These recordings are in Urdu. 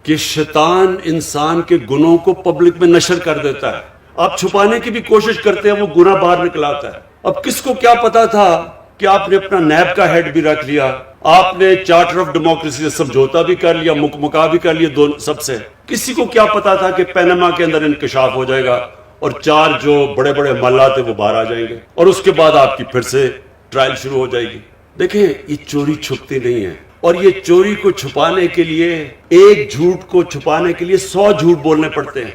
کہ شیطان انسان کے گناہوں کو پبلک میں نشر کر دیتا ہے. آپ چھپانے کی بھی کوشش کرتے ہیں, وہ گناہ باہر نکل آتا ہے. اب کس کو کیا پتا تھا کہ آپ نے اپنا نیب کا ہیڈ بھی رکھ لیا, آپ نے چارٹر آف ڈیموکریسی سے سمجھوتا بھی کر لیا, مکمکا بھی کر لیا دونوں سب سے. کسی کو کیا پتا تھا کہ پینما کے اندر انکشاف ہو جائے گا اور 4 جو بڑے بڑے محلات ہیں وہ باہر آ جائیں گے, اور اس کے بعد آپ کی پھر سے ٹرائل شروع ہو جائے گی. دیکھیں, یہ چوری چھپتی نہیں ہے, اور یہ چوری کو چھپانے کے لیے, ایک جھوٹ کو چھپانے کے لیے 100 جھوٹ بولنے پڑتے ہیں.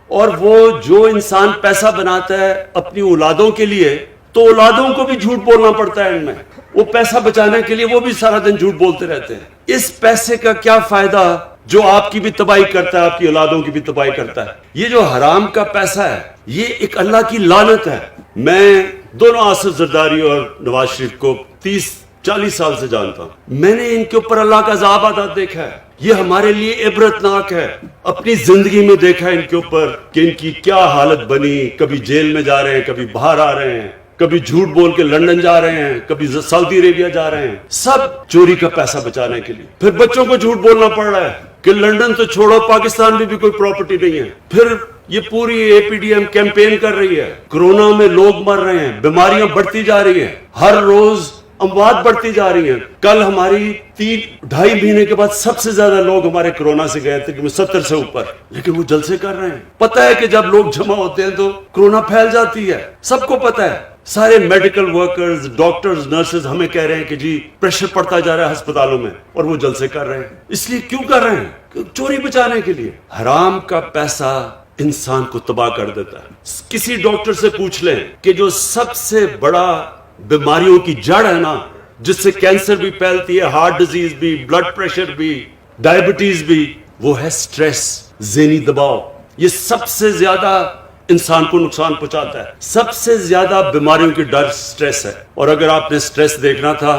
اور وہ جو انسان پیسہ بناتا ہے اپنی اولادوں کے لیے, تو اولادوں کو بھی جھوٹ بولنا پڑتا ہے ان میں. وہ پیسہ بچانے کے لیے وہ بھی سارا دن جھوٹ بولتے رہتے ہیں. اس پیسے کا کیا فائدہ جو آپ کی بھی تباہی کرتا ہے, آپ کی اولادوں کی بھی تباہی کرتا ہے. یہ جو حرام کا پیسہ ہے, یہ ایک اللہ کی لعنت ہے. میں دونوں آصف زرداری اور نواز شریف کو 30-40 سال سے جانتا ہوں. میں نے ان کے اوپر اللہ کا عذاب آتا دیکھا ہے. یہ ہمارے لیے عبرتناک ہے. اپنی زندگی میں دیکھا ان کے اوپر کہ ان کی کیا حالت بنی. کبھی جیل میں جا رہے ہیں, کبھی باہر آ رہے ہیں, کبھی جھوٹ بول کے لندن جا رہے ہیں, کبھی سعودی عربیہ جا رہے ہیں, سب چوری کا پیسہ بچانے کے لیے. پھر بچوں کو جھوٹ بولنا پڑ رہا ہے کہ لندن تو چھوڑو, پاکستان میں بھی کوئی پراپرٹی نہیں ہے. پھر یہ پوری اے پی ڈی ایم کیمپین کر رہی ہے. کورونا میں لوگ مر رہے ہیں, بیماریاں بڑھتی جا رہی ہیں, ہر روز اموات بڑھتی جا رہی ہیں. کل ہماری 3-2.5 مہینے کے بعد سب سے زیادہ لوگ ہمارے کورونا سے گئے تھے, 70 سے اوپر. لیکن وہ جلسے کر رہے ہیں. پتہ ہے کہ جب لوگ جمع ہوتے ہیں تو کورونا پھیل جاتی ہے, سب کو پتہ ہے. سارے میڈیکل ورکرز, ڈاکٹرز, نرسز ہمیں کہہ رہے ہیں کہ جی پریشر پڑتا جا رہا ہے ہسپتالوں میں, اور وہ جلسے کر رہے ہیں. اس لیے کیوں کر رہے ہیں؟ چوری بچانے کے لیے. حرام کا پیسہ انسان کو تباہ کر دیتا ہے. کسی ڈاکٹر سے پوچھ لیں کہ جو سب سے بڑا بیماریوں کی جڑ ہے نا, جس سے کینسر بھی پھیلتی ہے, ہارٹ ڈیزیز بھی, بلڈ پریشر بھی, ڈائبٹیز بھی, وہ ہے سٹریس, ذہنی دباؤ. یہ سب سے زیادہ انسان کو نقصان پہنچاتا ہے. سب سے زیادہ بیماریوں کی ڈر سٹریس ہے. اور اگر آپ نے سٹریس دیکھنا تھا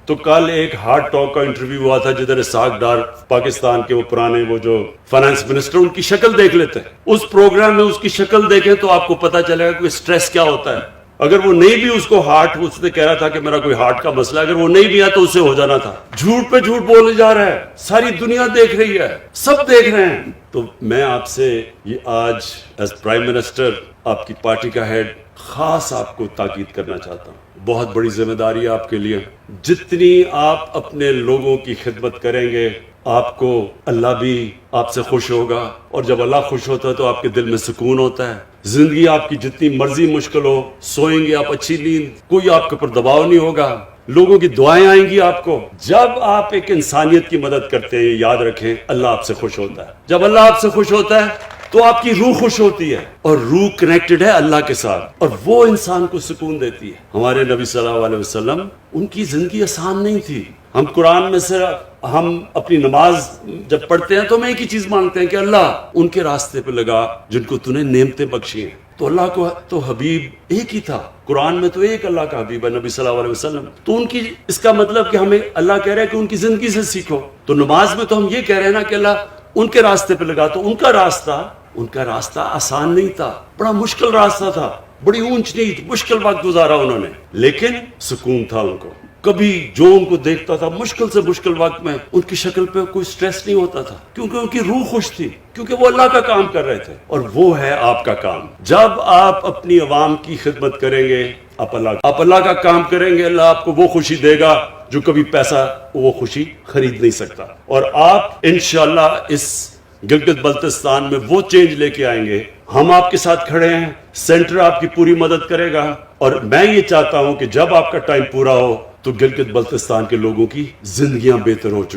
تو کل ایک ہارٹ ٹاک کا انٹرویو ہوا تھا جدھر اسحاق ڈار, پاکستان کے وہ پرانے وہ جو فائنانس منسٹر, ان کی شکل دیکھ لیتے ہیں. اس پروگرام میں اس کی شکل دیکھیں تو آپ کو پتا چلے گا کہ سٹریس کیا ہوتا ہے. اگر وہ نہیں بھی اس کو ہارٹ, اس نے کہہ رہا تھا کہ میرا کوئی ہارٹ کا مسئلہ ہے, اگر وہ نہیں بھی آیا تو اسے ہو جانا تھا. جھوٹ پہ جھوٹ بولے جا رہا ہے, ساری دنیا دیکھ رہی ہے, سب دیکھ رہے ہیں. تو میں آپ سے یہ آج ایز پرائم منسٹر, آپ کی پارٹی کا ہیڈ, خاص آپ کو تاکید کرنا چاہتا ہوں. بہت بڑی ذمہ داری ہے آپ کے لیے. جتنی آپ اپنے لوگوں کی خدمت کریں گے, آپ کو اللہ بھی آپ سے خوش ہوگا, اور جب اللہ خوش ہوتا ہے تو آپ کے دل میں سکون ہوتا ہے. زندگی آپ کی جتنی مرضی مشکل ہو, سوئیں گے آپ اچھی نیند, کوئی آپ کے اوپر دباؤ نہیں ہوگا, لوگوں کی دعائیں آئیں گی آپ کو. جب آپ ایک انسانیت کی مدد کرتے ہیں, یاد رکھیں اللہ آپ سے خوش ہوتا ہے. جب اللہ آپ سے خوش ہوتا ہے تو آپ کی روح خوش ہوتی ہے, اور روح کنیکٹڈ ہے اللہ کے ساتھ, اور وہ انسان کو سکون دیتی ہے. ہمارے نبی صلی اللہ علیہ وسلم, ان کی زندگی آسان نہیں تھی. ہم قرآن میں سے ہم اپنی نماز جب پڑھتے ہیں تو ہم ایک ہی چیز مانگتے ہیں کہ اللہ ان کے راستے پہ لگا جن کو تو نے نعمتیں بخشی ہیں. تو اللہ کو تو حبیب ایک ہی تھا, قرآن میں تو ایک اللہ کا حبیب ہے نبی صلی اللہ علیہ وسلم. تو ان کی, اس کا مطلب کہ ہمیں اللہ کہہ رہا ہے کہ ان کی زندگی سے سیکھو. تو نماز میں تو ہم یہ کہہ رہے ہیں نا کہ اللہ ان کے راستے پہ لگا. تو ان کا راستہ آسان نہیں تھا, بڑا مشکل راستہ تھا, بڑی اونچ نیچ, مشکل وقت گزارا انہوں نے, لیکن سکون تھا ان کو. کبھی جو ان کو دیکھتا تھا مشکل سے مشکل وقت میں, ان کی شکل پہ کوئی سٹریس نہیں ہوتا تھا, کیونکہ ان کی روح خوش تھی, کیونکہ وہ اللہ کا کام کر رہے تھے. اور وہ ہے آپ کا کام. جب آپ اپنی عوام کی خدمت کریں گے, آپ اللہ کا کام کریں گے, اللہ آپ کو وہ خوشی دے گا جو کبھی پیسہ وہ خوشی خرید نہیں سکتا. اور آپ انشاءاللہ اس گلگت بلتستان میں وہ چینج لے کے آئیں گے. ہم آپ کے ساتھ کھڑے ہیں, سینٹر آپ کی پوری مدد کرے گا, اور میں یہ چاہتا ہوں کہ جب آپ کا ٹائم پورا ہو تو گلگت بلتستان کے لوگوں کی زندگیاں بہتر ہو چکی